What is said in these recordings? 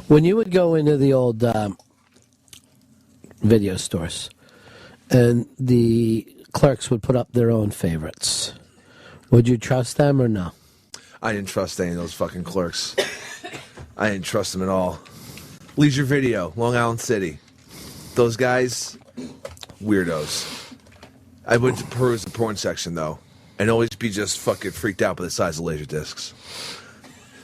When you would go into the old video stores and the clerks would put up their own favorites, would you trust them or no? I didn't trust any of those fucking clerks. I didn't trust them at all. Leisure Video, Long Island City. Those guys, weirdos. I would peruse the porn section, though, and always be just fucking freaked out by the size of laser discs.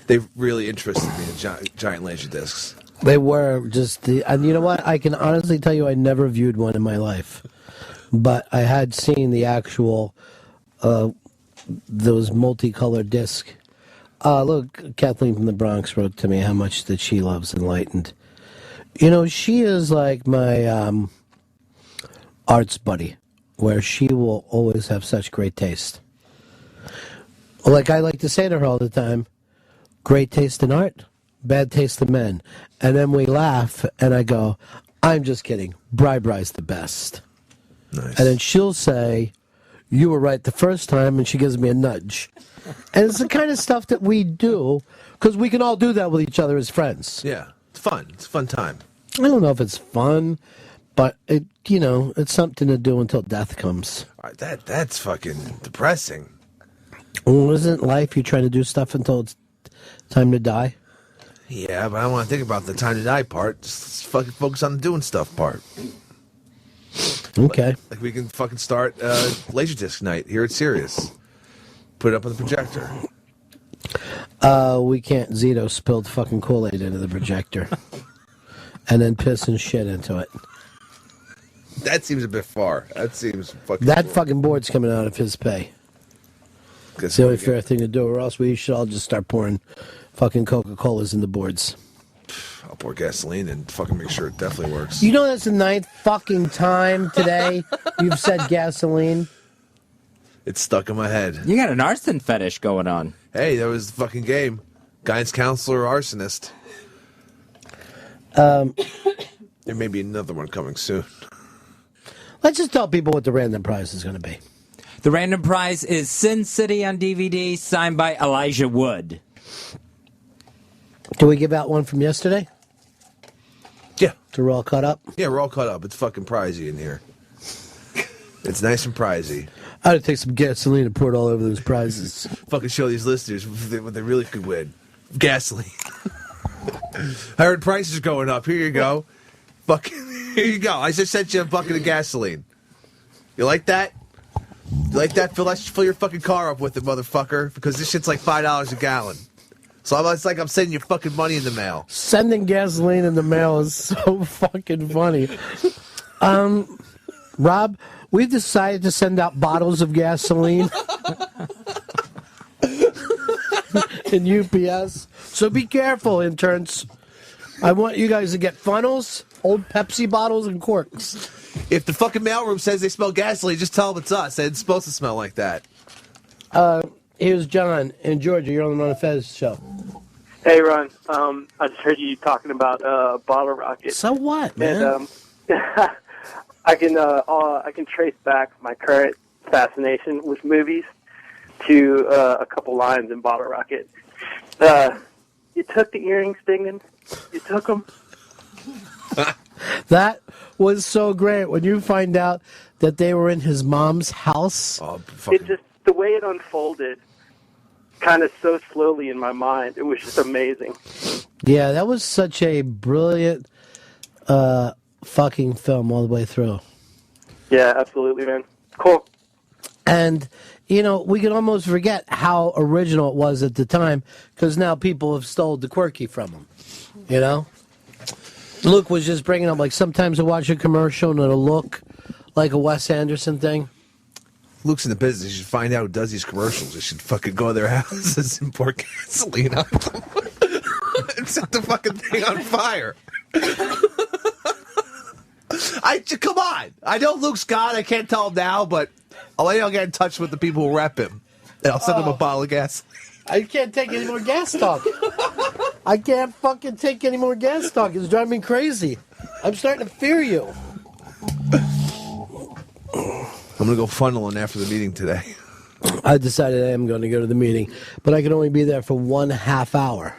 They really interested me in giant laser discs. They were just and you know what? I can honestly tell you I never viewed one in my life. But I had seen the actual, those multicolored discs. Look, Kathleen from the Bronx wrote to me how much that she loves Enlightened. You know, she is like my arts buddy, where she will always have such great taste. Like I like to say to her all the time, great taste in art, bad taste in men. And then we laugh, and I go, I'm just kidding. Bri-Bri's the best. Nice. And then she'll say, you were right the first time, and she gives me a nudge. And it's the kind of stuff that we do, because we can all do that with each other as friends. Yeah, it's fun. It's a fun time. I don't know if it's fun, but it's something to do until death comes. All right, that's fucking depressing. Well, isn't life you try to do stuff until it's time to die? Yeah, but I don't want to think about the time to die part. Just fucking focus on the doing stuff part. Okay. Like we can fucking start Laserdisc night here at Sirius. Put it up on the projector. We can't. Zito spilled fucking Kool-Aid into the projector. And then piss and shit into it. That seems a bit far. That seems fucking That cool. fucking board's coming out of his pay. It's the only fair thing to do, or else we should all just start pouring fucking Coca-Colas in the boards. I'll pour gasoline and fucking make sure it definitely works. You know that's the 9th fucking time today you've said gasoline? It's stuck in my head. You got an arson fetish going on. Hey, that was the fucking game. Guidance counselor, arsonist. There may be another one coming soon. Let's just tell people what the random prize is going to be. The random prize is Sin City on DVD, signed by Elijah Wood. Do we give out one from yesterday? Yeah. So we're all caught up? Yeah, we're all caught up. It's fucking pricey in here. It's nice and pricey. I had to take some gasoline and pour it all over those prizes. Fucking show these listeners what they really could win. Gasoline. I heard prices are going up. Here you go. Fucking, here you go. I just sent you a bucket of gasoline. You like that? You like that? Fill your fucking car up with it, motherfucker. Because this shit's like $5 a gallon. So it's like I'm sending you fucking money in the mail. Sending gasoline in the mail is so fucking funny. Rob, we've decided to send out bottles of gasoline in UPS. So be careful, interns. I want you guys to get funnels, old Pepsi bottles, and corks. If the fucking mailroom says they smell gasoline, just tell them it's us. It's supposed to smell like that. Here's John in Georgia. You're on the Ron and Fez show. Hey, Ron. I just heard you talking about Bottle Rocket. So what, man? And I can trace back my current fascination with movies to a couple lines in Bottle Rocket. You took the earrings, Dingan. You took them. That was so great when you find out that they were in his mom's house. Oh, It just, the way it unfolded kind of so slowly in my mind, it was just amazing. Yeah, that was such a brilliant fucking film all the way through. Yeah, absolutely, man. Cool. And, we can almost forget how original it was at the time because now people have stole the quirky from him, Luke was just bringing up, like, sometimes I watch a commercial and it'll look like a Wes Anderson thing. Luke's in the business. You should find out who does these commercials. You should fucking go to their houses and pour gasoline on them. And set the fucking thing on fire. Come on. I know Luke's gone. I can't tell him now, but I'll get in touch with the people who rep him. And I'll send him a bottle of gas. I can't take any more gas talk. I can't fucking take any more gas talk. It's driving me crazy. I'm starting to fear you. I'm going to go funneling after the meeting today. I decided I am going to go to the meeting, but I can only be there for 1.5 hours.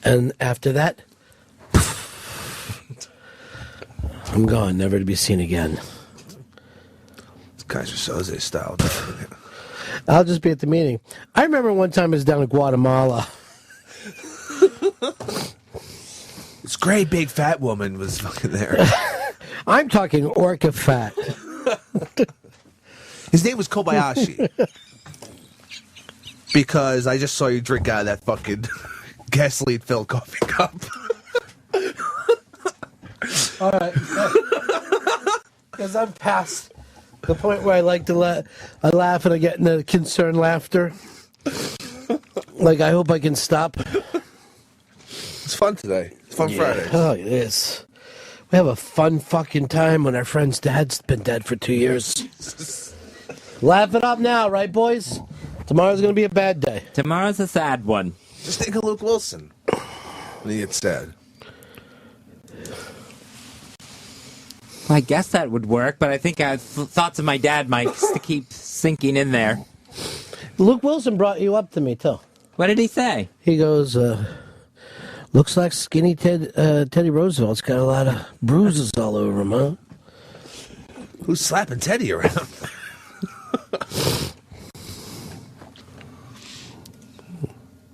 And after that, I'm gone, never to be seen again. Kaiser Soze style. I'll just be at the meeting. I remember one time I was down in Guatemala. This great big fat woman was fucking there. I'm talking orca fat. His name was Kobayashi. Because I just saw you drink out of that fucking gasoline-filled coffee cup. All right. Because I'm past the point where I like to I laugh and I get into concerned laughter. Like, I hope I can stop. It's fun today. It's fun Friday. Oh, it is. We have a fun fucking time when our friend's dad's been dead for 2 years. Laugh it up now, right, boys? Tomorrow's going to be a bad day. Tomorrow's a sad one. Just think of Luke Wilson when he gets sad. I guess that would work, but I think thoughts of my dad might keep sinking in there. Luke Wilson brought you up to me, too. What did he say? He goes, looks like skinny Teddy Roosevelt's got a lot of bruises all over him, huh? Who's slapping Teddy around?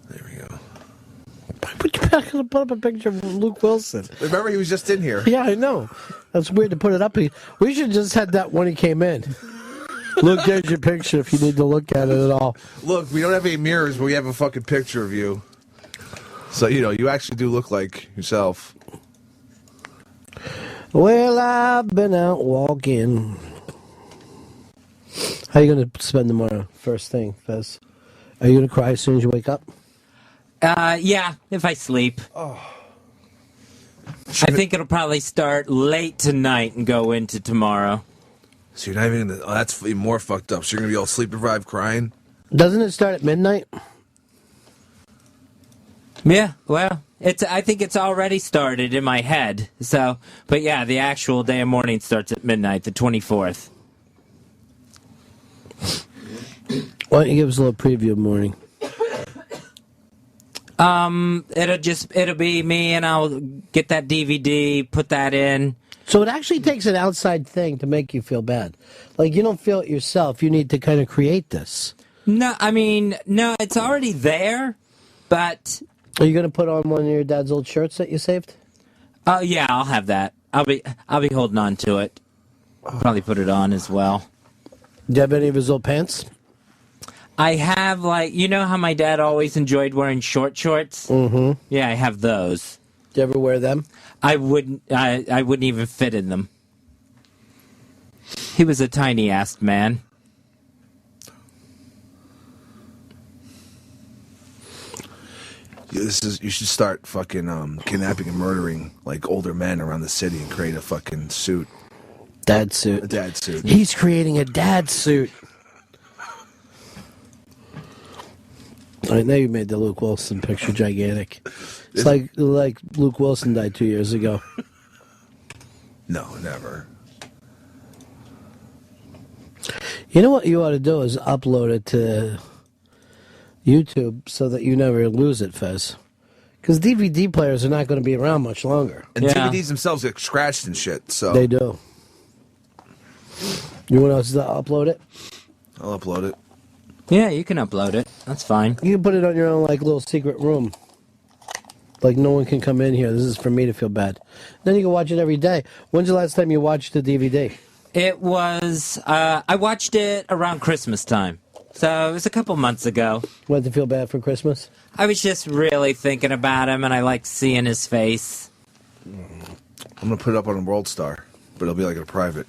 There we go. Put you back and put up a picture of Luke Wilson. Remember, he was just in here. Yeah, I know. That's weird to put it up. We should just had that when he came in. Look, there's your picture if you need to look at it at all. Look, we don't have any mirrors, but we have a fucking picture of you. So, you actually do look like yourself. Well, I've been out walking. How are you going to spend tomorrow? First thing, Fez. Are you going to cry as soon as you wake up? Yeah, if I sleep. I think it'll probably start late tonight and go into tomorrow. So you're not even going to... Oh, that's even more fucked up. So you're going to be all sleep-deprived crying? Doesn't it start at midnight? Yeah, well, I think it's already started in my head. So, but yeah, the actual day of mourning starts at midnight, the 24th. Why don't you give us a little preview of morning? It'll be me, and I'll get that DVD, put that in. So it actually takes an outside thing to make you feel bad. Like, you don't feel it yourself. You need to kind of create this. No, it's already there, but... Are you going to put on one of your dad's old shirts that you saved? Oh, yeah, I'll have that. I'll be holding on to it. I'll probably put it on as well. Do you have any of his old pants? I have, you know how my dad always enjoyed wearing short shorts? Mm-hmm. Yeah, I have those. Do you ever wear them? I wouldn't even fit in them. He was a tiny-assed man. You should start fucking kidnapping and murdering older men around the city and create a fucking suit. Dad suit. A dad suit. He's creating a dad suit. All right, now you made the Luke Wilson picture gigantic. It's like Luke Wilson died 2 years ago. No, never. You know what you ought to do is upload it to YouTube so that you never lose it, Fez. Because DVD players are not going to be around much longer. And DVDs themselves get scratched and shit, so... They do. You want us to upload it? I'll upload it. Yeah, you can upload it. That's fine. You can put it on your own little secret room. Like, no one can come in here. This is for me to feel bad. Then you can watch it every day. When's the last time you watched a DVD? It was... I watched it around Christmas time. So it was a couple months ago. Went to feel bad for Christmas? I was just really thinking about him, and I like seeing his face. I'm going to put it up on a World Star, but it'll be like a private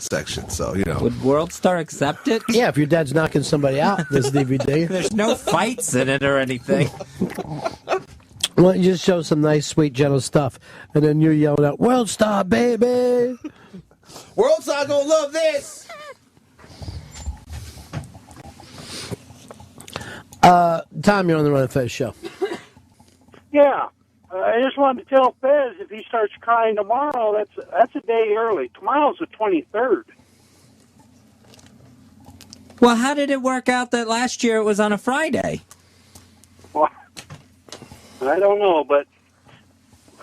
section, so, Would WorldStar accept it? Yeah, if your dad's knocking somebody out, this DVD. There's no fights in it or anything. Why don't you just show some nice, sweet, gentle stuff, and then you're yelling out, World Star, baby! World Star gonna love this! Tom, you're on the Run of Fez show. Yeah. I just wanted to tell Fez if he starts crying tomorrow, that's a day early. Tomorrow's the 23rd. Well, how did it work out that last year it was on a Friday? Well, I don't know, but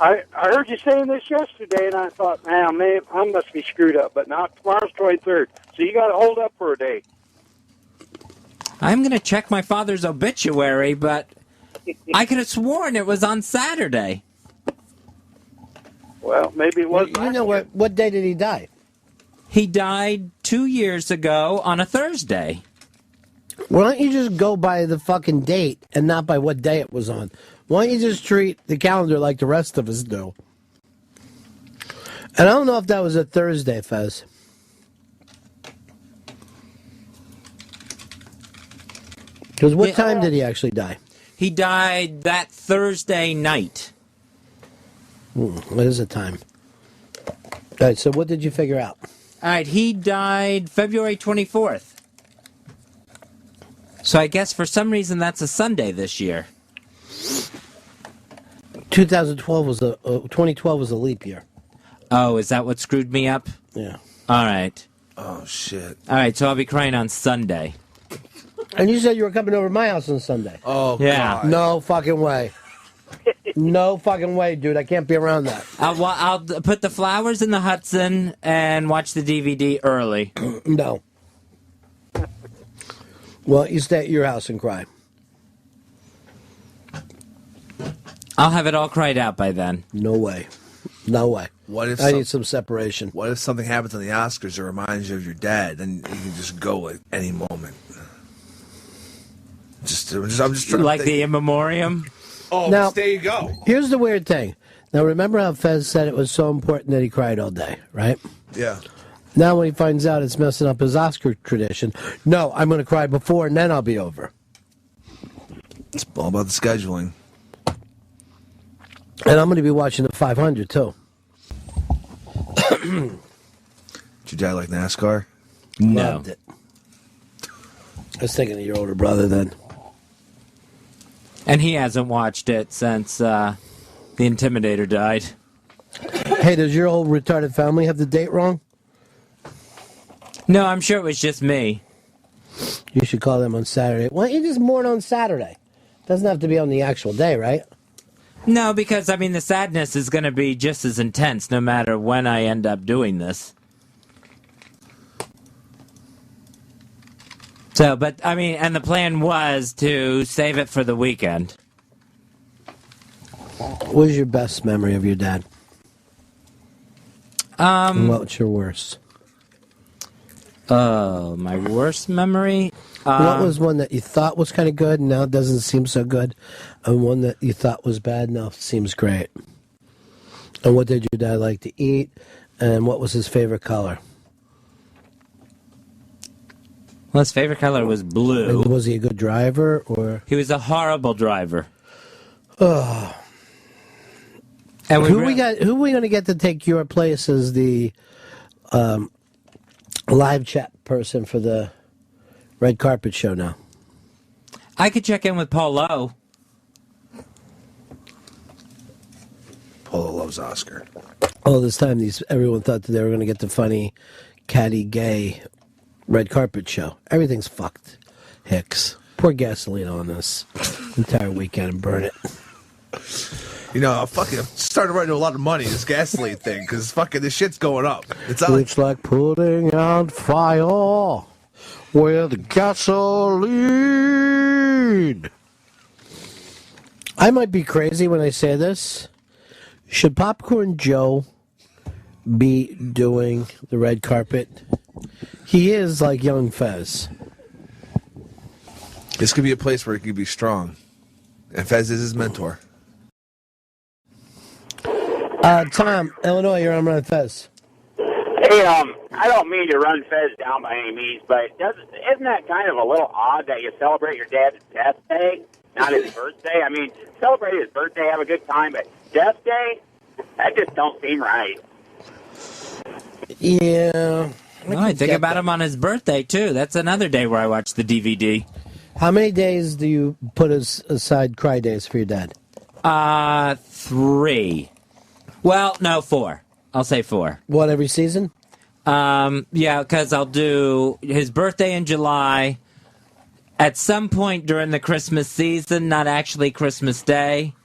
I heard you saying this yesterday, and I thought, man, I must be screwed up. But now tomorrow's 23rd, so you got to hold up for a day. I'm going to check my father's obituary, but I could have sworn it was on Saturday. Well, maybe it was. You know what day did he die? He died 2 years ago on a Thursday. Why don't you just go by the fucking date and not by what day it was on? Why don't you just treat the calendar like the rest of us do? And I don't know if that was a Thursday, Fez. Because what time did he actually die? He died that Thursday night. What is the time? All right, so what did you figure out? All right, he died February 24th. So I guess for some reason that's a Sunday this year. 2012 was a leap year. Oh, is that what screwed me up? Yeah. All right. Oh, shit. All right, so I'll be crying on Sunday. And you said you were coming over to my house on Sunday. Oh, Yeah. God. No fucking way. No fucking way, dude. I can't be around that. I'll put the flowers in the Hudson and watch the DVD early. No. Well, you stay at your house and cry. I'll have it all cried out by then. No way. No way. What if I need some separation. What if something happens on the Oscars that reminds you of your dad? Then you can just go at any moment. I'm just trying Like to the think. in memoriam? Oh, Now- there you go. Here's the weird thing. Now, remember how Fez said it was so important that he cried all day, right? Yeah. Now when he finds out it's messing up his Oscar tradition, no, I'm going to cry before and then I'll be over. It's all about the scheduling. And I'm going to be watching the 500, too. Did your dad like NASCAR? No. Loved it. I was thinking of your older brother then. And he hasn't watched it since the Intimidator died. Hey, does your old retarded family have the date wrong? No, I'm sure it was just me. You should call them on Saturday. Why don't you just mourn on Saturday? Doesn't have to be on the actual day, right? No, because, I mean, the sadness is going to be just as intense no matter when I end up doing this. So, but, I mean, and the plan was to save it for the weekend. What was your best memory of your dad? And what's your worst? My worst memory? What was one that you thought was kind of good and now doesn't seem so good? And one that you thought was bad now seems great? And what did your dad like to eat? And what was his favorite color? Well, his favorite color was blue. And was he a good driver or? He was a horrible driver. Oh. And Who we going to get to take your place as the live chat person for the red carpet show now? I could check in with Paul Lowe. Polo loves Oscar. All this time, everyone thought that they were going to get the funny, catty, gay red carpet show. Everything's fucked. Hicks. Pour gasoline on this entire weekend and burn it. You know, I'm starting to run into a lot of money, this gasoline thing, because fucking this shit's going up. It's not It's like putting out fire with gasoline. I might be crazy when I say this. Should Popcorn Joe be doing the red carpet? He is like young Fez. This could be a place where he could be strong. And Fez is his mentor. Tom, Illinois, you're on Run Fez. Hey, I don't mean to run Fez down by any means, but isn't that kind of a little odd that you celebrate your dad's death day, not his birthday? I mean, celebrate his birthday, have a good time, but death day? That just don't seem right. Yeah. Well, I think about him on his birthday, too. That's another day where I watch the DVD. How many days do you put aside cry days for your dad? 3. Well, no, 4. I'll say 4. What, every season? Yeah, because I'll do his birthday in July. At some point during the Christmas season, not actually Christmas Day.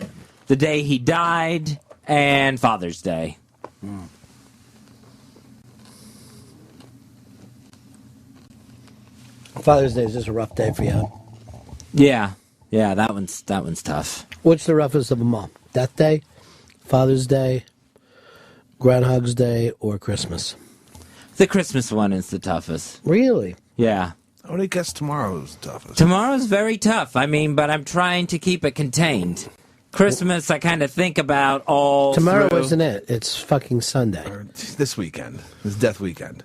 The day he died, and Father's Day. Father's Day is just a rough day for you. Yeah, that one's tough. What's the roughest of them all? Death Day, Father's Day, Groundhog's Day, or Christmas? The Christmas one is the toughest. Really? Yeah. I would guess tomorrow's toughest. Tomorrow's very tough. I mean, but I'm trying to keep it contained. Christmas, I kind of think about all Tomorrow through. isn't it. It's fucking Sunday. Or this weekend. It's Death Weekend.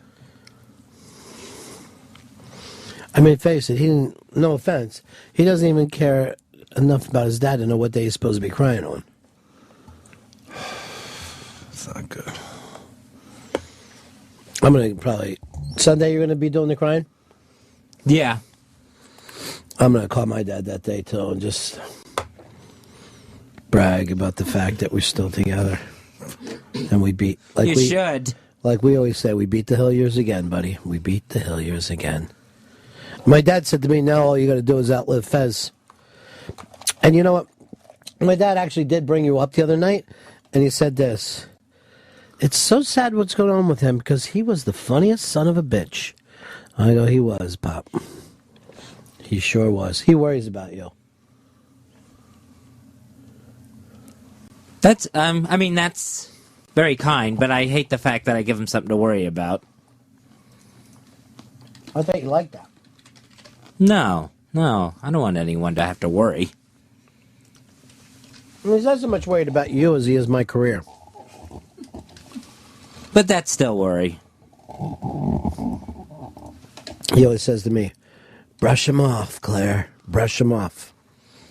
I mean, face it, he didn't, no offense, he doesn't even care enough about his dad to know what day he's supposed to be crying on. It's not good. I'm going to probably, Sunday you're going to be doing the crying? Yeah. I'm going to call my dad that day too and just brag about the fact that we're still together. And we beat, You should. like we always say, we beat the Hilliers again, buddy. We beat the Hilliers again. My dad said to me, now all you got to do is outlive Fez. And you know what? My dad actually did bring you up the other night, and he said this. It's so sad what's going on with him because he was the funniest son of a bitch. I go, he was, Pop. He sure was. He worries about you. That's I mean that's very kind, but I hate the fact that I give him something to worry about. I thought you liked that. No, I don't want anyone to have to worry. I mean, he's not so much worried about you as he is my career. But that's still worry. He always says to me, brush him off, Claire. Brush him off.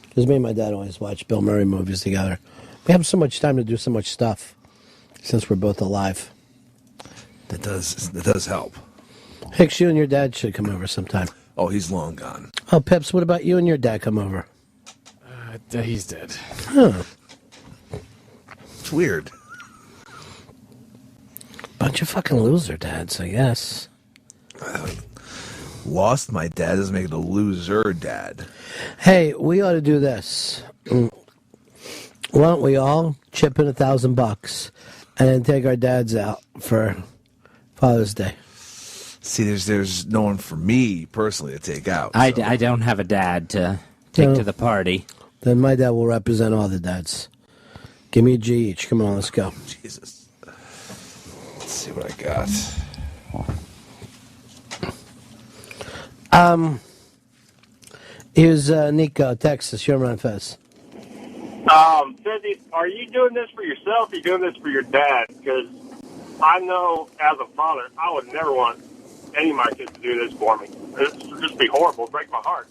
Because me and my dad always watch Bill Murray movies together. We have so much time to do so much stuff since we're both alive. That does help. Hicks, you and your dad should come over sometime. Oh, he's long gone. Oh, Pips, what about you and your dad come over? He's dead. Huh. It's weird. Bunch of fucking loser dads, I guess. Lost my dad doesn't make it a loser dad. Hey, we ought to do this. Why don't we all chip in $1,000 and then take our dads out for Father's Day? See, there's no one for me personally to take out. I so. don't have a dad to take No. to the party. Then my dad will represent all the dads. Give me a G each. Come on, let's go. Jesus. Let's see what I got. Here's Nico, Texas. You're on Fez. Fizzy, are you doing this for yourself or are you doing this for your dad? Because I know as a father, I would never want any of my kids to do this for me. It would just be horrible. It'd break my heart.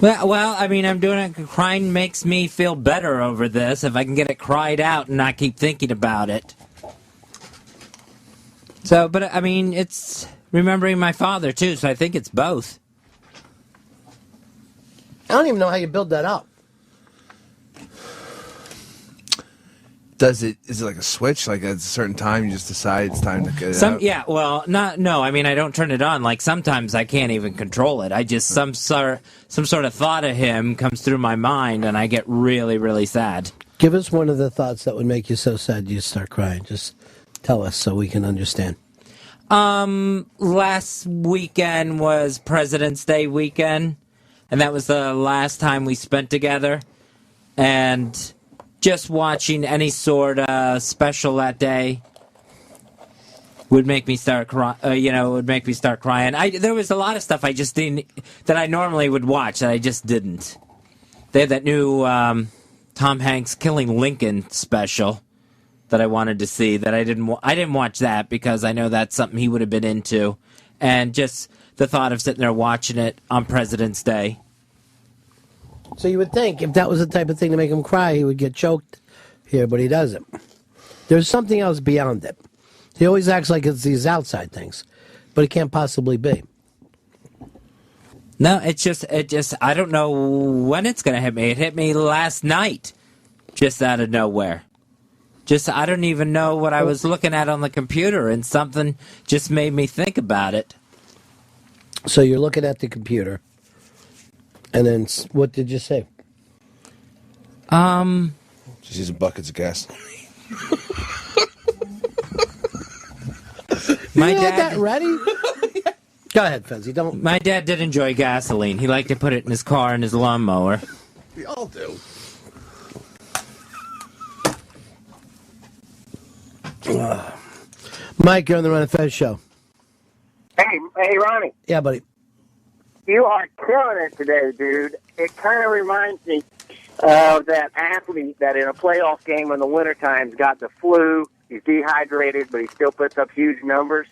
Well, I mean, I'm doing it. Crying makes me feel better over this. If I can get it cried out and not keep thinking about it. So, but I mean, it's remembering my father too. So I think it's both. I don't even know how you build that up. Is it like a switch? Like at a certain time you just decide it's time to get it out? Yeah, well, no, I mean, I don't turn it on. Like sometimes I can't even control it. I just some sort of thought of him comes through my mind and I get really, really sad. Give us one of the thoughts that would make you so sad you start crying. Just tell us so we can understand. Last weekend was President's Day weekend, and that was the last time we spent together. And just watching any sort of special that day would make me start crying. Would make me start crying. There was a lot of stuff I just didn't that I normally would watch that I just didn't. They had that new Tom Hanks Killing Lincoln special that I wanted to see. That I didn't watch that because I know that's something he would have been into, and just the thought of sitting there watching it on President's Day. So you would think if that was the type of thing to make him cry, he would get choked here, but he doesn't. There's something else beyond it. He always acts like it's these outside things, but it can't possibly be. No, it just, I don't know when it's going to hit me. It hit me last night, just out of nowhere. Just, I don't even know what I was looking at on the computer, and something just made me think about it. So you're looking at the computer, and then what did you say? She's using buckets of gas. My you had dad, that ready? Go ahead, Fezzy. Don't. my dad did enjoy gasoline. He liked to put it in his car and his lawnmower. We all do. Mike, you're on the Ron and Fez show. Hey, Ronnie. Yeah, buddy. You are killing it today, dude. It kind of reminds me of that athlete that in a playoff game in the wintertime's got the flu. He's dehydrated, but he still puts up huge numbers.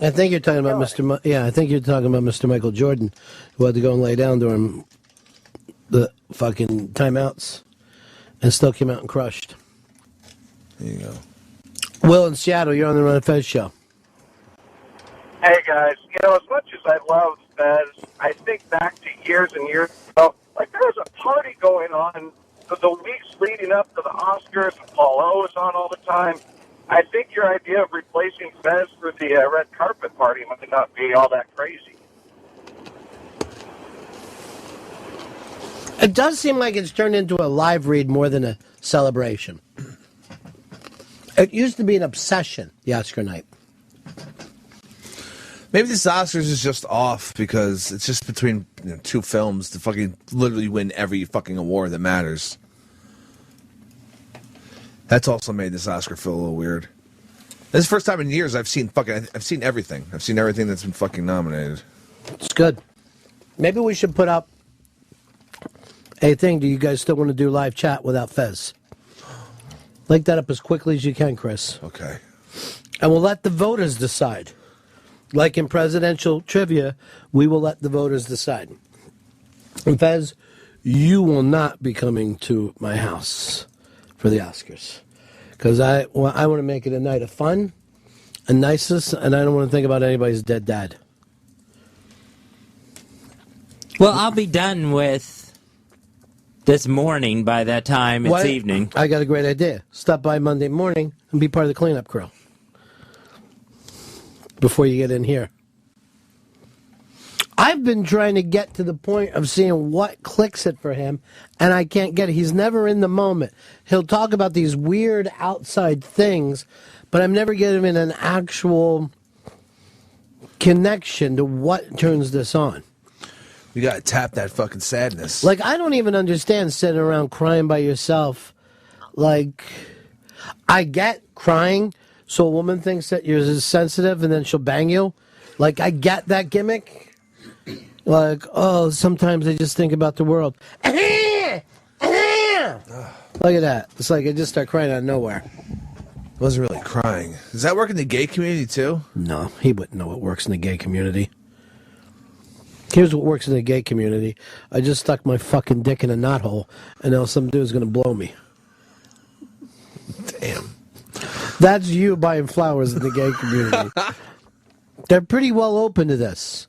I think you're talking about I think you're talking about Mr. Michael Jordan, who had to go and lay down during the fucking timeouts, and still came out and crushed. There you go. Will in Seattle, you're on the Ron and Fez show. Hey guys, as much as I love Fez, I think back to years and years ago. Like there was a party going on the weeks leading up to the Oscars, and Paul O was on all the time. I think your idea of replacing Fez for the red carpet party might not be all that crazy. It does seem like it's turned into a live read more than a celebration. It used to be an obsession, the Oscar night. Maybe this Oscars is just off because it's just between two films to fucking literally win every fucking award that matters. That's also made this Oscar feel a little weird. This is the first time in years I've seen everything. I've seen everything that's been fucking nominated. It's good. Maybe we should put up a thing. Do you guys still want to do live chat without Fez? Link that up as quickly as you can, Chris. Okay. And we'll let the voters decide. Like in presidential trivia, we will let the voters decide. And Fez, you will not be coming to my house for the Oscars. Because I want to make it a night of fun and niceness, and I don't want to think about anybody's dead dad. Well, I'll be done with this morning by that time. It's evening. I got a great idea. Stop by Monday morning and be part of the cleanup crew before you get in here. I've been trying to get to the point of seeing what clicks it for him, and I can't get it. He's never in the moment. He'll talk about these weird outside things, but I'm never getting him an actual connection to what turns this on. You gotta tap that fucking sadness. Like, I don't even understand sitting around crying by yourself. Like, I get crying, so a woman thinks that you're sensitive and then she'll bang you. Like, I get that gimmick. Like, oh, sometimes I just think about the world. Look at that. It's like I just start crying out of nowhere. Wasn't really crying. Does that work in the gay community too? No, he wouldn't know what works in the gay community. Here's what works in the gay community. I just stuck my fucking dick in a knothole, and now some dude's going to blow me. Damn. That's you buying flowers in the gay community. They're pretty well open to this.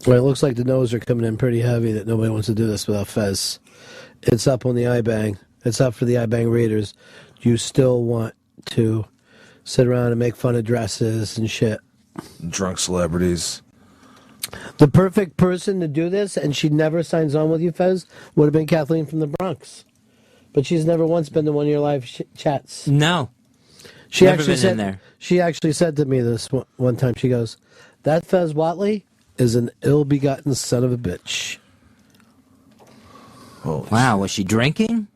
Well, it looks like the no's are coming in pretty heavy that nobody wants to do this without Fez. It's up on the iBang. It's up for the iBang readers. You still want to sit around and make fun of dresses and shit. Drunk celebrities. The perfect person to do this, and she never signs on with you, Fez, would have been Kathleen from the Bronx. But she's never once been to one of your live chats. No. She Never actually been said, in there. She actually said to me this one time, she goes, that Fez Watley is an ill-begotten son of a bitch. Holy Wow, was she drinking?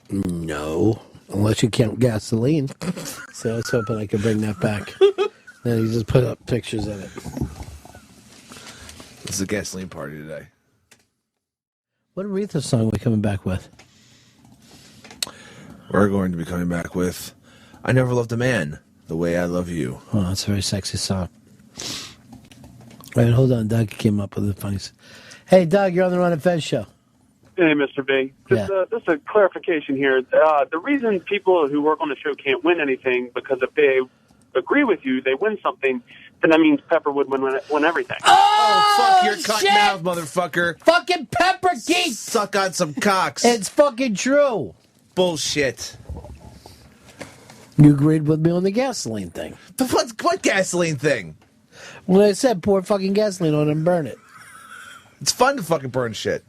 No, unless you count gasoline. So I was hoping I could bring that back. Then he just put up pictures of it. This is a gasoline party today. What Aretha song are we coming back with? We're going to be coming back with I Never Loved a Man the Way I Love You. Oh, that's a very sexy song. Wait, hold on. Doug came up with a funny... Hey, Doug, you're on the Ron and Fez show. Hey, Mr. B. Just a clarification here. The reason people who work on the show can't win anything because if they agree with you, they win something, then that means Pepper would win everything. Oh, fuck your cock mouth, motherfucker. Fucking Pepper Geek! Suck on some cocks. It's fucking true. Bullshit. You agreed with me on the gasoline thing. What gasoline thing? When I said pour fucking gasoline on it and burn it. It's fun to fucking burn shit.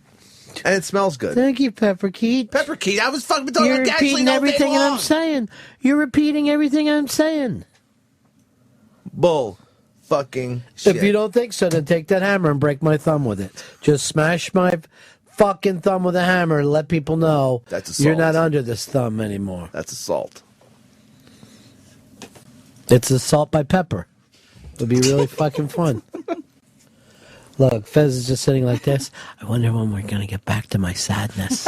And it smells good. Thank you, Pepper Keat. Pepper Keat, I was fucking talking You're about gasoline repeating all day everything long. I'm saying. You're repeating everything I'm saying. Bull fucking shit. If you don't think so, then take that hammer and break my thumb with it. Just smash my fucking thumb with a hammer and let people know That's assault. you're not under this thumb anymore. That's assault. It's assault by pepper. It'll be really fucking fun. Look, Fez is just sitting like this. I wonder when we're going to get back to my sadness.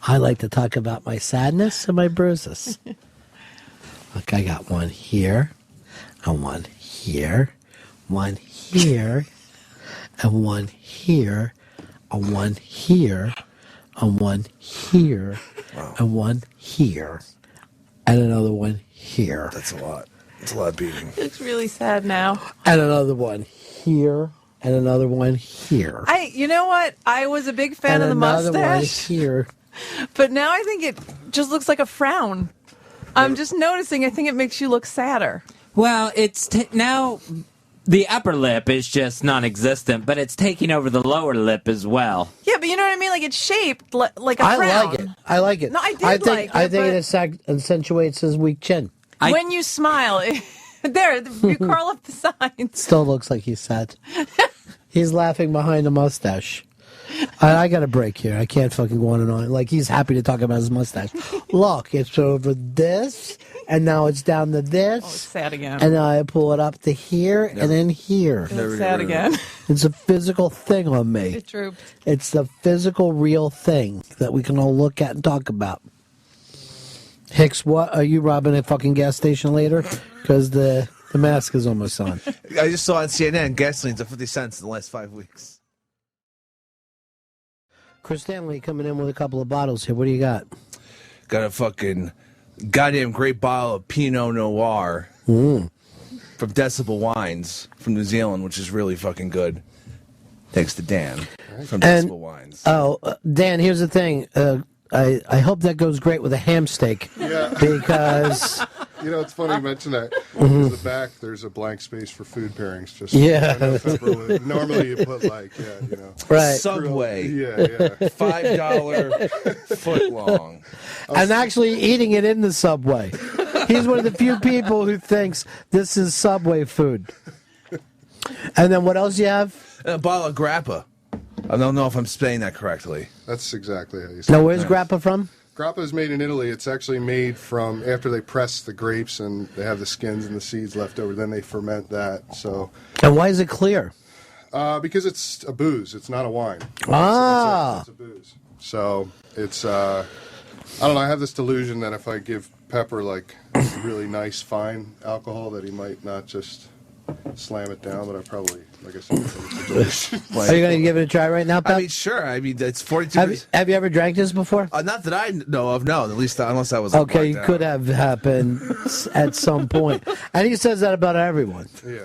I like to talk about my sadness and my bruises. Look, I got one here, and one here, one here, and one here, and one here, and one here, and one here, and another one here. That's a lot. It's a lot of beating. It's really sad now. And another one here, and another one here. You know what? I was a big fan of the another mustache, one here. but now I think it just looks like a frown. I'm just noticing. I think it makes you look sadder. Well, it's now the upper lip is just non-existent, but it's taking over the lower lip as well. Yeah, but you know what I mean? Like it's shaped like a I frown. like it. I like it. No, I did think, like it, I think but- it accentuates his weak chin. When you smile, there you curl up the sides. Still looks like he's sad. He's laughing behind a mustache. I got a break here. I can't fucking go on and on. Like, he's happy to talk about his mustache. Look, it's over this, and now it's down to this. Oh, it's sad again. And then I pull it up to here, and then here. It's sad again. It's a physical thing on me. It's true. It's the physical, real thing that we can all look at and talk about. Hicks, what are you robbing a fucking gas station later? Because the mask is almost on. I just saw on CNN gasoline's at 50 cents in the last 5 weeks. Chris Stanley coming in with a couple of bottles here. What do you got? Got a fucking goddamn great bottle of Pinot Noir from Decibel Wines from New Zealand, which is really fucking good. Thanks to Dan from Decibel Wines. Oh, Dan, here's the thing. I hope that goes great with a ham steak. Yeah. Because... You know, it's funny you mention that. In the back, there's a blank space for food pairings. Just Yeah. Normally you put Right. Subway. Yeah. $5 foot long. I'm actually eating it in the Subway. He's one of the few people who thinks this is Subway food. And then what else do you have? And a bottle of Grappa. I don't know if I'm saying that correctly. That's exactly how you say Now, it. where's Grappa from? Grappa is made in Italy. It's actually made from after they press the grapes and they have the skins and the seeds left over. Then they ferment that. So, And why is it clear? because it's a booze. It's not a wine. Ah. It's a booze. So it's I don't know. I have this delusion that if I give Pepper like really nice fine alcohol, that he might not just slam it down. But I probably, like I said, it's a delusion. Are you going to give it a try right now, Pep? I mean, sure. I mean, it's 42. Have you ever drank this before? Not that I know of, no. At least unless I was Okay, blacked it could out. have happened at some point. And he says that about everyone. Yeah.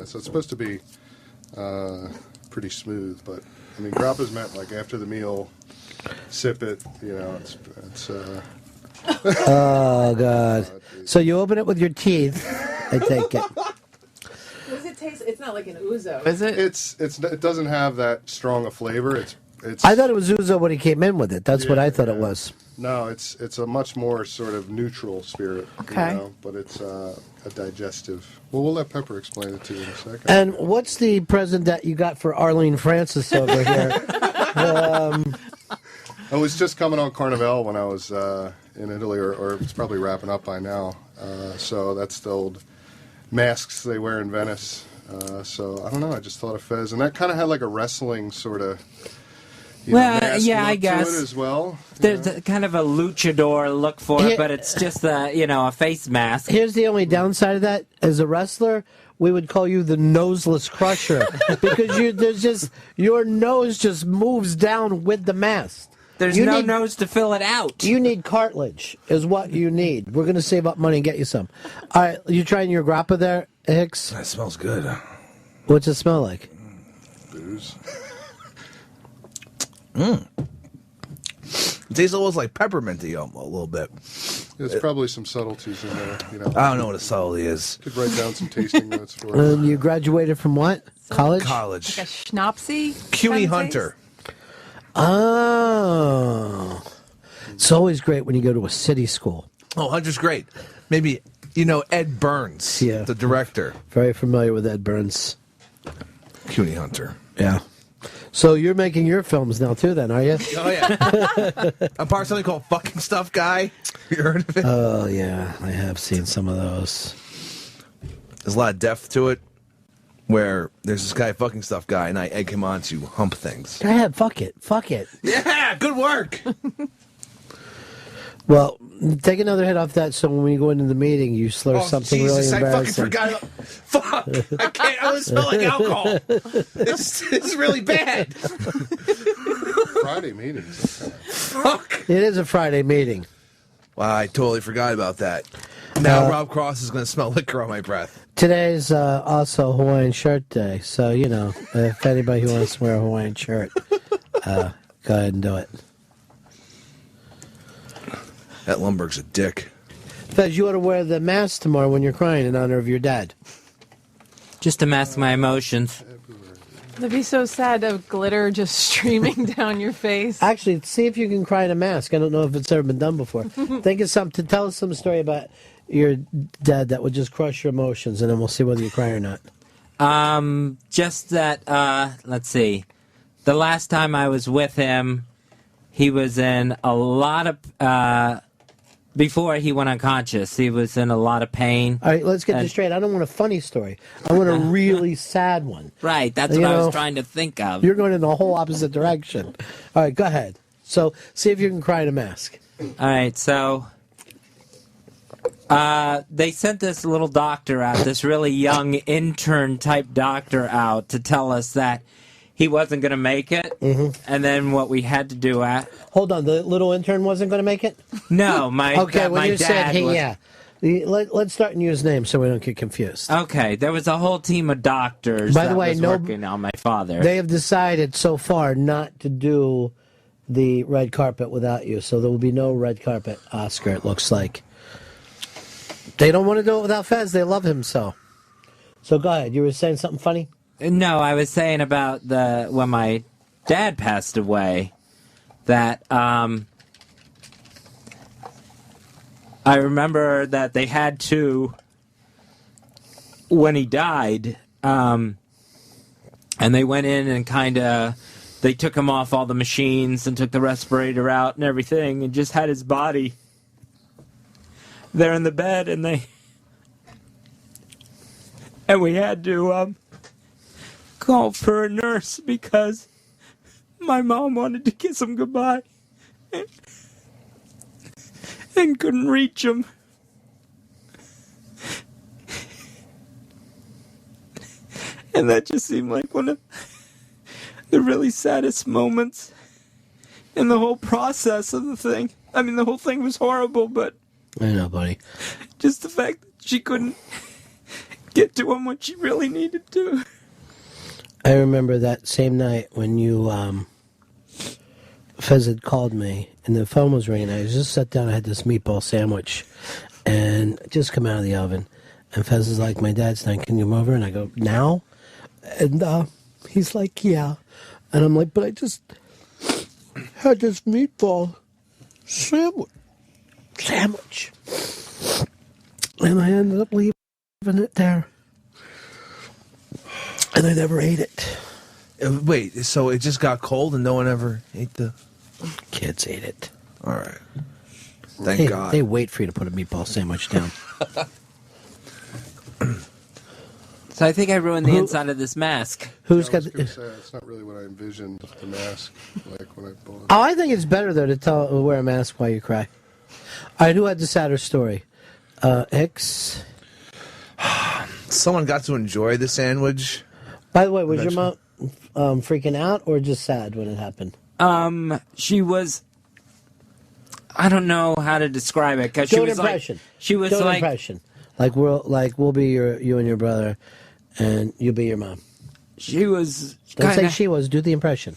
So it's supposed to be pretty smooth, but I mean, Grappa's meant like after the meal, sip it. You know, it's. Oh God! So you open it with your teeth. I take it. Does it taste? It's not like an ouzo, is it? It doesn't have that strong a flavor. It's. I thought it was ouzo when he came in with it. That's what I thought it was. No, it's a much more sort of neutral spirit. Okay. You know, but it's a digestive. Well, we'll let Pepper explain it to you in a second. And what's the present that you got for Arlene Francis over here? I was just coming on Carnival when I was in Italy, or it's probably wrapping up by now. So that's the old masks they wear in Venice. So I don't know. I just thought of Fez, and that kind of had like a wrestling sort of. Well, yeah, I look guess. to it as well. There's kind of a luchador look for it, but it's just a face mask. Here's the only downside of that: as a wrestler, we would call you the noseless crusher because your nose just moves down with the mask. There's no nose to fill it out. You need cartilage, is what you need. We're going to save up money and get you some. All right, you trying your grappa there, Hicks? That smells good. What's it smell like? Booze. It tastes almost like pepperminty a little bit. There's probably some subtleties in there. You know, I don't know what a subtlety is. Could write down some tasting notes for it. And you graduated from what? College? College. Like a schnapsy? CUNY kind of Hunter. Oh. It's always great when you go to a city school. Oh, Hunter's great. Maybe, Ed Burns, Yeah. the director. Very familiar with Ed Burns. CUNY Hunter. Yeah. So you're making your films now too, then, are you? Oh, yeah. I'm part of something called Fucking Stuff Guy. You heard of it? Oh, yeah. I have seen some of those. There's a lot of depth to it, where there's this guy, Fucking Stuff Guy, and I egg him on to hump things. Go ahead. Fuck it. Fuck it. Yeah, good work. Well, take another hit off that so when we go into the meeting, you slur something Jesus, really I fucking embarrassing. forgot about... Fuck! I can't... I was smelling alcohol. It's really bad. Friday meetings. Fuck! It is a Friday meeting. Wow, I totally forgot about that. Now Rob Cross is going to smell liquor on my breath. Today's also Hawaiian Shirt Day, so, if anybody who wants to wear a Hawaiian shirt, go ahead and do it. That Lumberg's a dick. Fez, you ought to wear the mask tomorrow when you're crying in honor of your dad. Just to mask my emotions. It'd be so sad of glitter just streaming down your face. Actually, see if you can cry in a mask. I don't know if it's ever been done before. Think of something. Tell us some story about your dad that would just crush your emotions, and then we'll see whether you cry or not. Just that, let's see. The last time I was with him, he was in a lot of, before he went unconscious, he was in a lot of pain. All right, let's get this straight. I don't want a funny story. I want a really sad one. Right, that's what I was trying to think of. You're going in the whole opposite direction. All right, go ahead. So, see if you can cry in a mask. All right, so they sent this little doctor out, this really young intern-type doctor out to tell us that he wasn't going to make it, and then what we had to do Hold on, the little intern wasn't going to make it? No, my okay, when my you said dad was, yeah. Let's start and use names so we don't get confused. Okay, there was a whole team of doctors By the way, was working on my father. They have decided so far not to do the red carpet without you, so there will be no red carpet Oscar, it looks like. They don't want to do it without Fez. They love him so. So go ahead. You were saying something funny? No, I was saying about when my dad passed away, that I remember that they had to, when he died, and they went in and they took him off all the machines and took the respirator out and everything and just had his body there in the bed, and we had to call for a nurse because my mom wanted to kiss him goodbye and couldn't reach him. And that just seemed like one of the really saddest moments in the whole process of the thing. I mean, the whole thing was horrible, but I know, buddy. Just the fact that she couldn't get to him when she really needed to. I remember that same night when you, Fez had called me, and the phone was ringing. I just sat down, I had this meatball sandwich, and just come out of the oven. And Fez is like, my dad's dying, can you come over? And I go, now? And he's like, yeah. And I'm like, but I just had this meatball sandwich. And I ended up leaving it there. And I never ate it. Wait, so it just got cold and no one ever ate the... Kids ate it. All right. Thank God. They wait for you to put a meatball sandwich down. So I think I ruined the inside of this mask. Who's I got was gonna say, it's not really what I envisioned the mask like when I bought it. Oh, I think it's better, though, to wear a mask while you cry. All right, who had the sadder story? Hicks? Someone got to enjoy the sandwich. By the way, was your mom freaking out or just sad when it happened? She was... I don't know how to describe it, because she was impression. like... She was Do an like... impression. We'll be you and your brother, and you'll be your mom. She was... Don't say she was. Do the impression.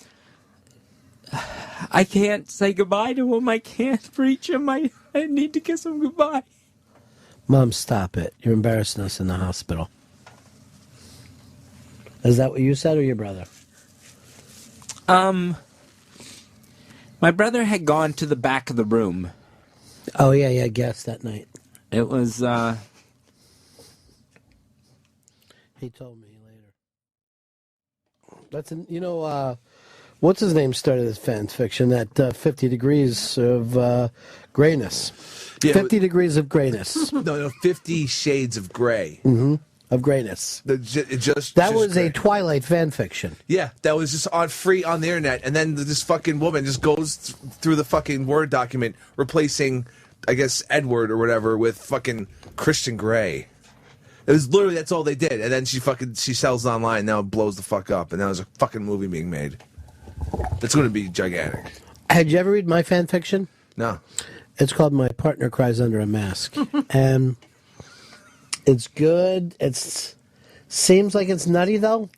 I can't say goodbye to him. I can't reach him. I need to kiss him goodbye. Mom, stop it. You're embarrassing us in the hospital. Is that what you said or your brother? My brother had gone to the back of the room. Oh, yeah, guest that night. It was, He told me later. That's, what's his name started this fan fiction, that 50 Degrees of Grayness. Yeah, 50 Degrees of Grayness. No, 50 Shades of Gray. Mm-hmm. Of Grayness. That was a Twilight fan fiction. Yeah, that was just free on the internet, and then this fucking woman just goes through the fucking Word document, replacing, I guess, Edward or whatever with fucking Christian Grey. It was literally, that's all they did, and then she sells it online, now it blows the fuck up, and now there's a fucking movie being made. It's going to be gigantic. Had you ever read my fan fiction? No. It's called My Partner Cries Under a Mask. And it's good. Seems like it's nutty, though.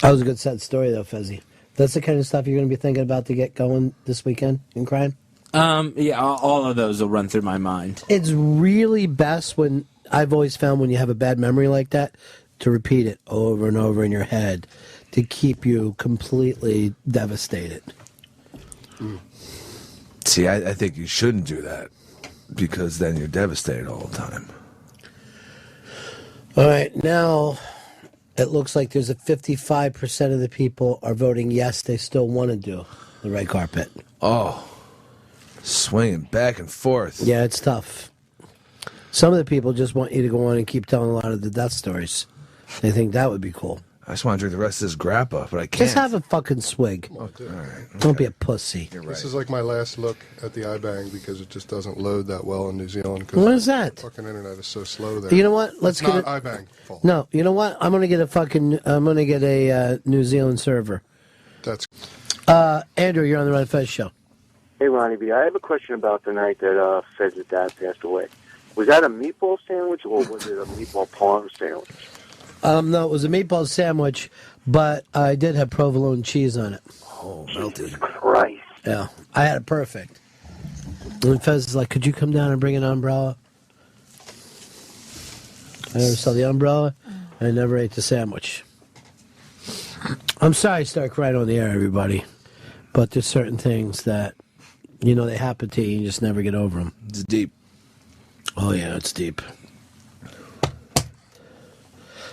That was a good sad story, though, Fezzy. That's the kind of stuff you're going to be thinking about to get going this weekend in crime? Yeah, all of those will run through my mind. It's really best when, I've always found when you have a bad memory like that, to repeat it over and over in your head to keep you completely devastated. See, I think you shouldn't do that because then you're devastated all the time. All right, now it looks like there's a 55% of the people are voting yes, they still want to do the red carpet. Oh, swinging back and forth. Yeah, it's tough. Some of the people just want you to go on and keep telling a lot of the death stories. They think that would be cool. I just want to drink the rest of this grappa, but I can't. Just have a fucking swig. Oh, dude. All right. Don't be a pussy. You're right. This is like my last look at the iBang because it just doesn't load that well in New Zealand. What is that? The fucking internet is so slow there. You know what? Let's it's get not iBang fault. No, you know what? I'm gonna get a New Zealand server. That's Andrew, you're on the Ron Fez show. Hey, Ronnie B. I have a question about the night that Fez's dad passed away. Was that a meatball sandwich or was it a meatball parm sandwich? No, it was a meatball sandwich, but I did have provolone cheese on it. Oh, melty. Christ. Yeah, I had it perfect. And Fez is like, could you come down and bring an umbrella? I never saw the umbrella. I never ate the sandwich. I'm sorry I start crying on the air, everybody. But there's certain things that, they happen to you. You just never get over them. It's deep. Oh, yeah, it's deep.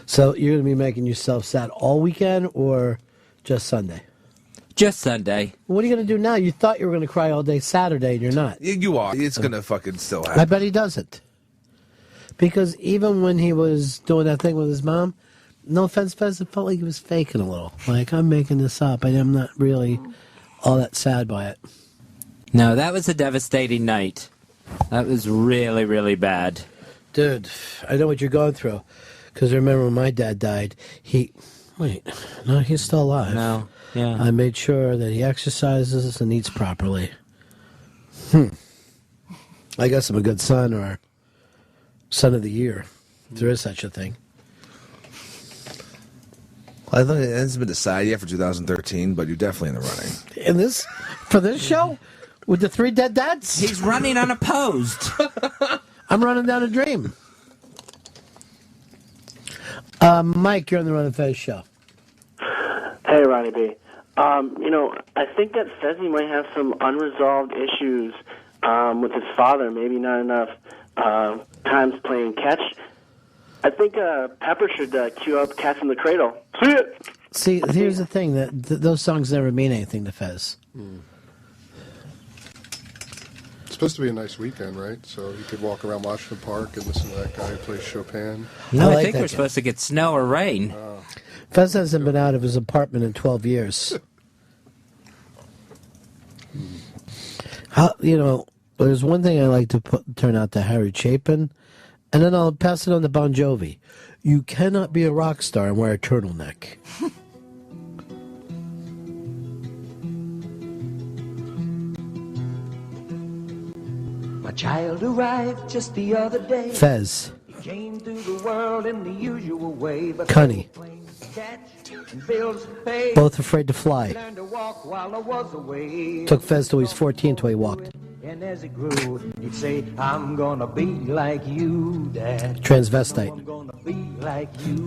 So you're going to be making yourself sad all weekend or just Sunday? Just Sunday. What are you going to do now? You thought you were going to cry all day Saturday, and you're not. You are. It's going to fucking still happen. I bet he doesn't. Because even when he was doing that thing with his mom, no offense, Fez, it felt like he was faking a little. Like, I'm making this up, and I'm not really all that sad by it. No, that was a devastating night. That was really, really bad. Dude, I know what you're going through. Because I remember when my dad died, he's still alive. No, yeah. I made sure that he exercises and eats properly. I guess I'm a good son or son of the year. If there is such a thing. Well, I thought it hasn't been decided yet for 2013, but you're definitely in the running. For this show? With the 3 dead dads? He's running unopposed. I'm running down a dream. Mike, you're on the Ron and Fez show. Hey, Ronnie B. I think that Fezzy might have some unresolved issues with his father. Maybe not enough times playing catch. I think Pepper should cue up Cats in the Cradle. See, here's the thing. That those songs never mean anything to Fez. It's supposed to be a nice weekend, right? So you could walk around Washington Park and listen to that guy who plays Chopin. No, I think we're supposed to get snow or rain. Fez hasn't been out of his apartment in 12 years. There's one thing I like to turn out to Harry Chapin, and then I'll pass it on to Bon Jovi. You cannot be a rock star and wear a turtleneck. My child arrived just the other day. Fez. He came through the world in the usual way, but Cunny. Both afraid to fly. Learned to walk while I was away. Took Fez till he was 14 till he walked. And as he grew, he'd say, I'm gonna be like you, Dad. Transvestite. I'm gonna be like you.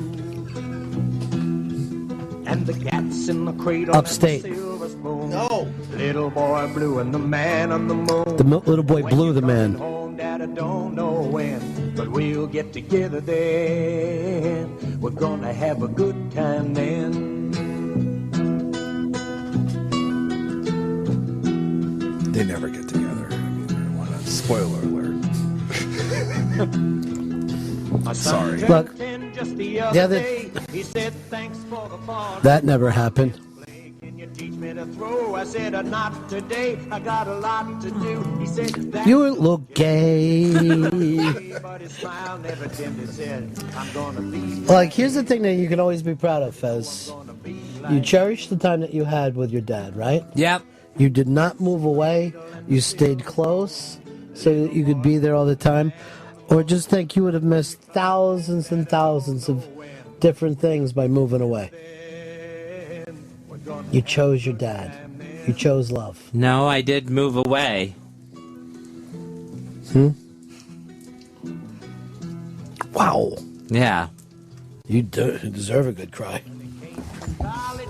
And the cats in the cradle. Upstate. And the silver spoon. No. Little boy blue and the man on the moon. The little boy Blue, the man. Home, Dad, I don't know when, but we'll get together then. We're gonna have a good time then. They never get together. I mean, what a spoiler alert. Sorry. Look, that never happened. I said, not today. I got a lot to do. He said, You look gay. but his smile never dimmed. He said, I'm gonna be Like, here's the thing that you can always be proud of, Fez. You cherish the time that you had with your dad, right? Yep. You did not move away. You stayed close so that you could be there all the time. Or just think you would have missed thousands and thousands of different things by moving away. You chose your dad. You chose love. No, I did move away. Wow. Yeah. You deserve a good cry.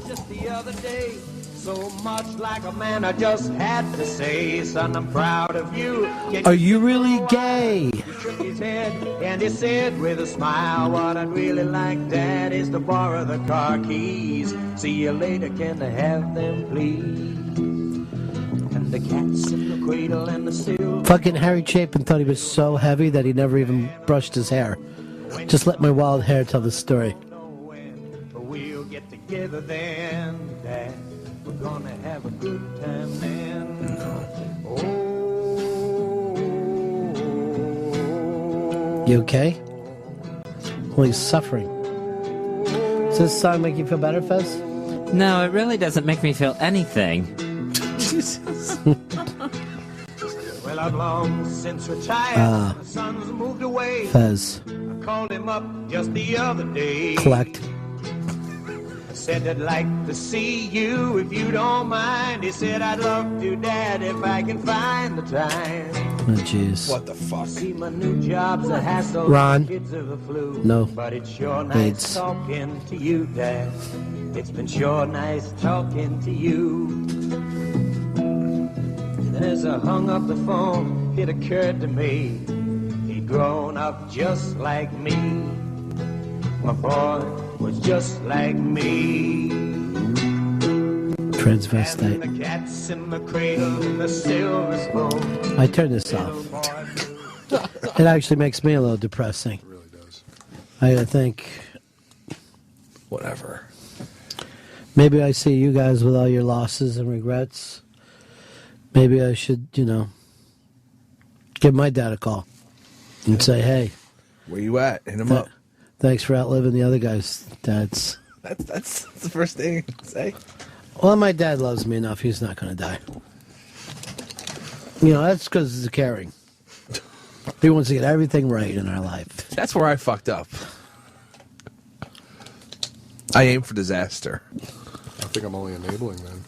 just the other day. So much like a man, I just had to say, son, I'm proud of you. Are you really gay? He shook his head and he said with a smile, what I'd really like, Dad, is to borrow the car keys. See you later, can I have them, please? And the cat's in the cradle and the silver. Fucking Harry Chapin thought he was so heavy that he never even brushed his hair. Just let my wild hair tell the story. We'll get together then, Dad. We're gonna have a good time then. You okay? Well, he's suffering. Does this song make you feel better, Fez? No, it really doesn't make me feel anything. Jesus. Well, I've long since retired. My son's moved away. Fez. I called him up just the other day. Collect. Said I'd like to see you if you don't mind. He said I'd love to, Dad, if I can find the time. Oh, jeez. What the fuck? See, my new job's a hassle. Ron. Kids of the flu. No. But it's sure nice AIDS. talking to you, Dad. It's been sure nice talking to you. And as I hung up the phone, it occurred to me he'd grown up just like me. My boy was just like me. Transvestite. And the cat's in the cradle and the silver spoon. I turn this off. It actually makes me a little depressing. It really does. I think. Whatever. Maybe I see you guys with all your losses and regrets. Maybe I should, give my dad a call and say, hey. Where you at? Hit him up. Thanks for outliving the other guys' dads. That's the first thing you can say. Well, my dad loves me enough. He's not going to die. That's because he's caring. He wants to get everything right in our life. That's where I fucked up. I aim for disaster. I think I'm only enabling then.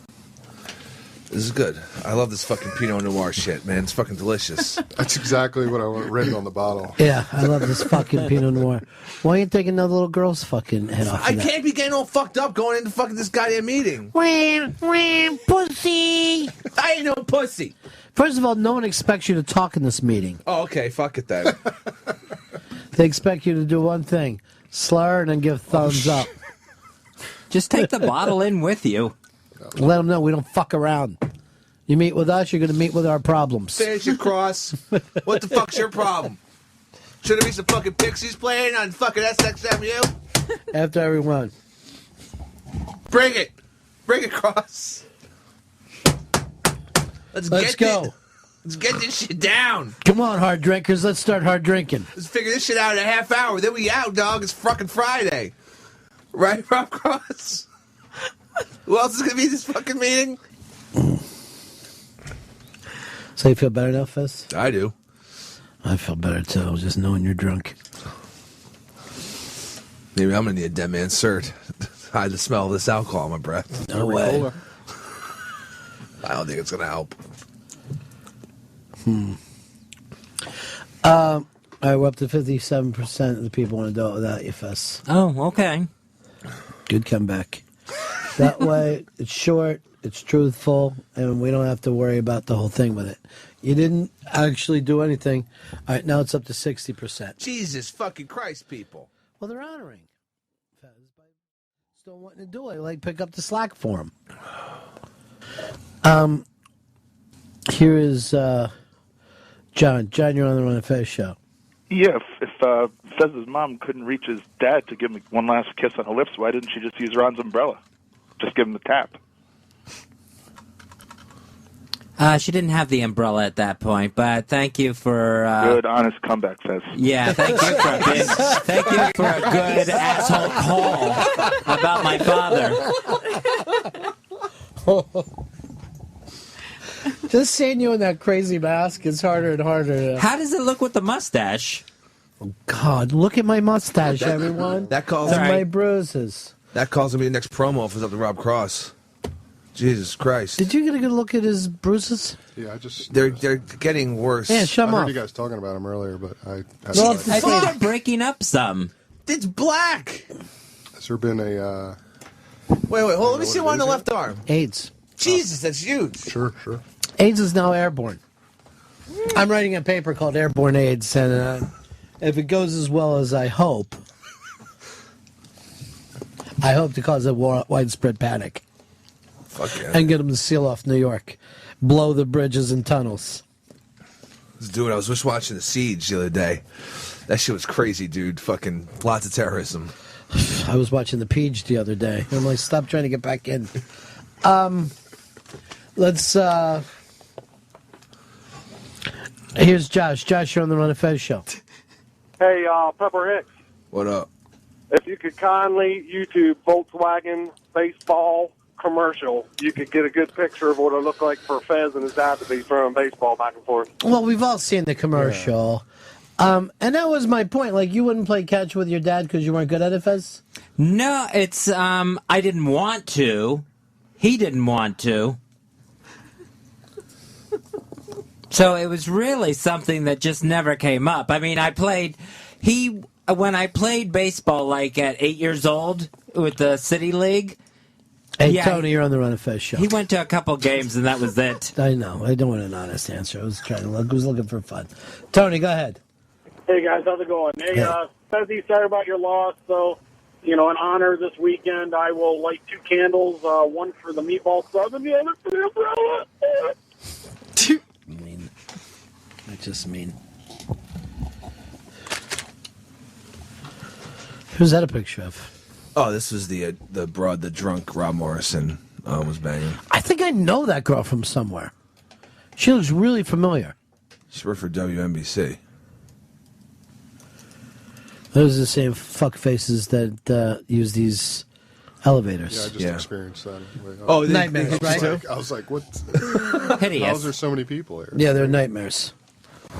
This is good. I love this fucking Pinot Noir shit, man. It's fucking delicious. That's exactly what I want written on the bottle. Yeah, I love this fucking Pinot Noir. Why ain't you taking another little girl's fucking head off? I can't be getting all fucked up going into fucking this goddamn meeting. Wham, pussy! I ain't no pussy. First of all, no one expects you to talk in this meeting. Oh, okay. Fuck it then. They expect you to do one thing: slur and then give thumbs up. Just take the bottle in with you. Let them know we don't fuck around. You meet with us, you're going to meet with our problems. Finish your cross. What the fuck's your problem? Should there be some fucking Pixies playing on fucking SXMU? After everyone. Bring it. Bring it, Cross. Let's go. Let's get this shit down. Come on, hard drinkers. Let's start hard drinking. Let's figure this shit out in a half hour. Then we out, dog. It's fucking Friday. Right, Rob Cross? Who else is going to be in this fucking meeting? So you feel better now, Fez? I do. I feel better, too, just knowing you're drunk. Maybe I'm going to need a dead man cert. Hide the smell of this alcohol in my breath. No way. I don't think it's going to help. All right, we're up to 57% of the people want to do it without you, Fess. Oh, okay. Good comeback. That way, it's short, it's truthful, and we don't have to worry about the whole thing with it. You didn't actually do anything. All right, now it's up to 60%. Jesus fucking Christ, people. Well, they're honoring Fez by still wanting to do it. Like, pick up the slack for him. Here is John. John, you're on the Run of Fez show. Yeah, if Fez's mom couldn't reach his dad to give him one last kiss on the lips, why didn't she just use Ron's umbrella? Just give him the tap. She didn't have the umbrella at that point, but thank you for... Good, honest comeback, Fez. Yeah, thank you for a good asshole call about my father. Just seeing you in that crazy mask is harder and harder. How does it look with the mustache? Oh, God, look at my mustache, everyone. That calls and my bruises. That calls to be the next promo if it's up to Rob Cross. Jesus Christ. Did you get a good look at his bruises? Yeah, I just... They're getting worse. Yeah, shut I heard off. you guys talking about him earlier, but I think they're breaking up some. It's black. Has there been a... Wait, hold on. Let me see one on the left arm. AIDS. Jesus, that's huge. Sure. AIDS is now airborne. I'm writing a paper called Airborne AIDS, and if it goes as well as I hope to cause a widespread panic. Fuck yeah. And get them to seal off New York. Blow the bridges and tunnels. Let's do it. I was just watching The Siege the other day. That shit was crazy, dude. Fucking lots of terrorism. I was watching The Peach the other day. I'm like, stop trying to get back in. Here's Josh. Josh, you're on the Run of Fez show. Hey, Pepper Hicks, What up? if you could kindly YouTube Volkswagen baseball commercial, you could get a good picture of what it looked like for Fez and his dad to be throwing baseball back and forth. Well, we've all seen the commercial. And that was my point. Like, you wouldn't play catch with your dad because you weren't good at it, Fez? No, it's, I didn't want to. He didn't want to. So it was really something that just never came up. I mean, when I played baseball, like at 8 years old with the City League. Hey, yeah, Tony, you're on the Run of Fez show. He went to a couple games, and that was it. I know. I don't want an honest answer. I was looking for fun. Tony, go ahead. Hey, guys, how's it going? Hey, Fezzy, sorry about your loss. So, in honor this weekend, I will light 2 candles, one for the meatball sub and the other for the umbrella. Mean. That's just mean. Who's that a picture of? Oh, this was the drunk Rob Morrison was banging. I think I know that girl from somewhere. She looks really familiar. She worked for WNBC. Those are the same fuck faces that use these elevators. Yeah, I just experienced that. Oh, nightmares, right? I was like, what? Hideous. How is there so many people here? Yeah, they're nightmares.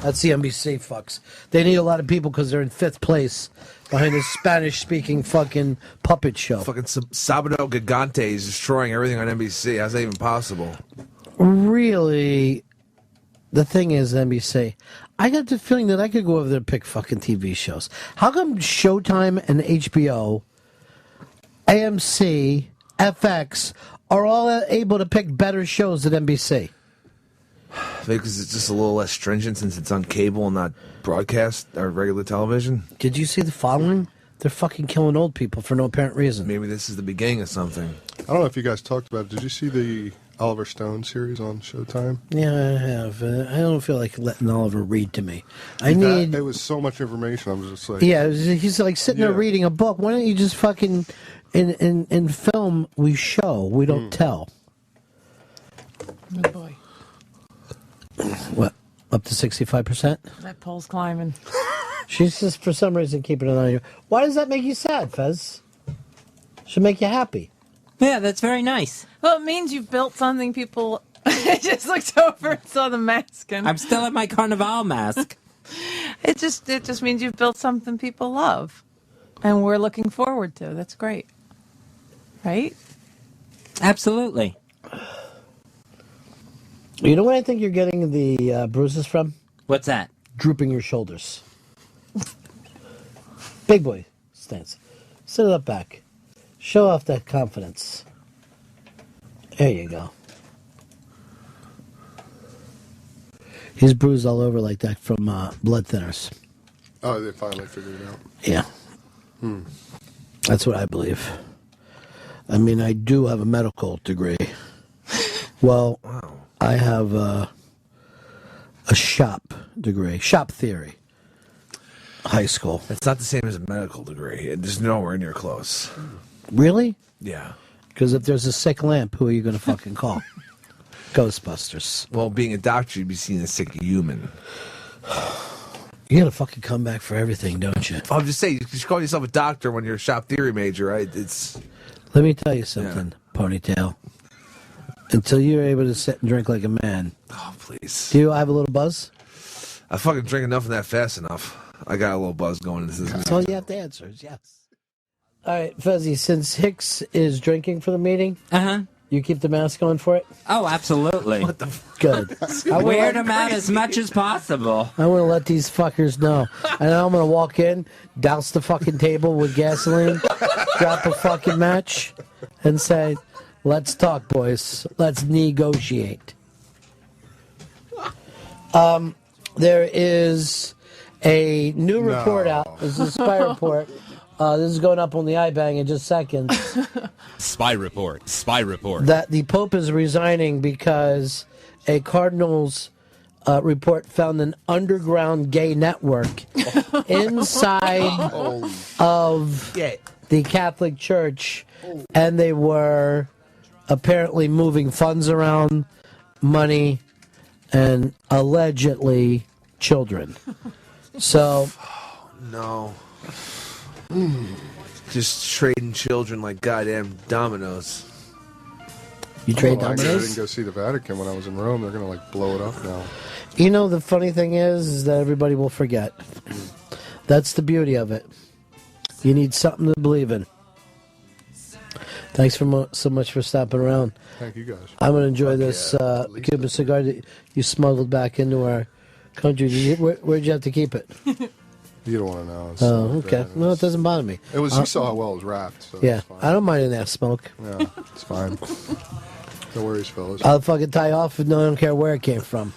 That's the NBC fucks. They need a lot of people because they're in 5th place behind a Spanish-speaking fucking puppet show. Fucking Sabado Gigante is destroying everything on NBC. How's that even possible? Really, the thing is, NBC, I got the feeling that I could go over there and pick fucking TV shows. How come Showtime and HBO, AMC, FX are all able to pick better shows than NBC? Because it's just a little less stringent since it's on cable and not broadcast or regular television. Did you see the following? They're fucking killing old people for no apparent reason. Maybe this is the beginning of something. I don't know if you guys talked about it. Did you see the Oliver Stone series on Showtime? Yeah, I have. I don't feel like letting Oliver read to me. It was so much information. I was just like... Yeah, he's like sitting there reading a book. Why don't you just fucking... In film, we show. We don't tell. Good boy. What? Up to 65%? That pole's climbing. She's just, for some reason, keeping an eye on you. Why does that make you sad, Fez? Should make you happy. Yeah, that's very nice. Well, it means you've built something people... I just looked over and saw the mask. And I'm still at my Carnival mask. It just means you've built something people love. And we're looking forward to. That's great. right? Absolutely. You know what I think you're getting the bruises from? What's that? Drooping your shoulders. Big boy stance. Sit it up back. Show off that confidence. There you go. He's bruised all over like that from blood thinners. Oh, they finally figured it out. Yeah. That's what I believe. I mean, I do have a medical degree. Well, I have a shop degree, shop theory, high school. It's not the same as a medical degree. There's nowhere near close. Really? Yeah. Because if there's a sick lamp, who are you going to fucking call? Ghostbusters. Well, being a doctor, you'd be seeing a sick human. You got to fucking come back for everything, don't you? I'm just saying, you should call yourself a doctor when you're a shop theory major, right? It's. Let me tell you something, Ponytail. Until you're able to sit and drink like a man. Oh, please. Do you have a little buzz? I fucking drink enough of that fast enough. I got a little buzz going into this. That's all you have to answer is yes. All right, Fuzzy, since Hicks is drinking for the meeting, you keep the mask on for it? Oh, absolutely. What the Good. Wear them out as much as possible. I want to let these fuckers know. And I'm going to walk in, douse the fucking table with gasoline, drop a fucking match, and say, let's talk, boys. Let's negotiate. There is a new report out. This is a spy report. This is going up on the iBang in just seconds. Spy report. Spy report. That the Pope is resigning because a Cardinals report found an underground gay network inside of the Catholic Church, and they were apparently moving funds around, money, and allegedly children. So, No. Just trading children like goddamn dominoes. You trade I dominoes? didn't go see the Vatican when I was in Rome. They're going to blow it up now. You know, the funny thing is that everybody will forget. That's the beauty of it. You need something to believe in. Thanks so much for stopping around. Thank you, guys. I'm going to enjoy this Cuban cigar that you smuggled back into our country. Where'd you have to keep it? You don't want to know. It's Oh, not okay. bad. No, it doesn't bother me. It was. You saw how well it was wrapped. So Yeah, it's fine. I don't mind an ass smoke. Yeah, it's fine. No worries, fellas. I'll fucking tie off, and I don't care where it came from.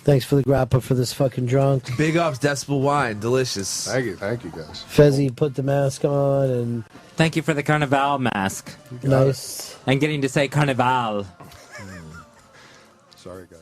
Thanks for the grappa for this fucking drunk. Big ups, Decibel Wine. Delicious. Thank you guys. Fezzi put the mask on, and Thank you for the Carnival mask. nice. And getting to say Carnival. Sorry, guys.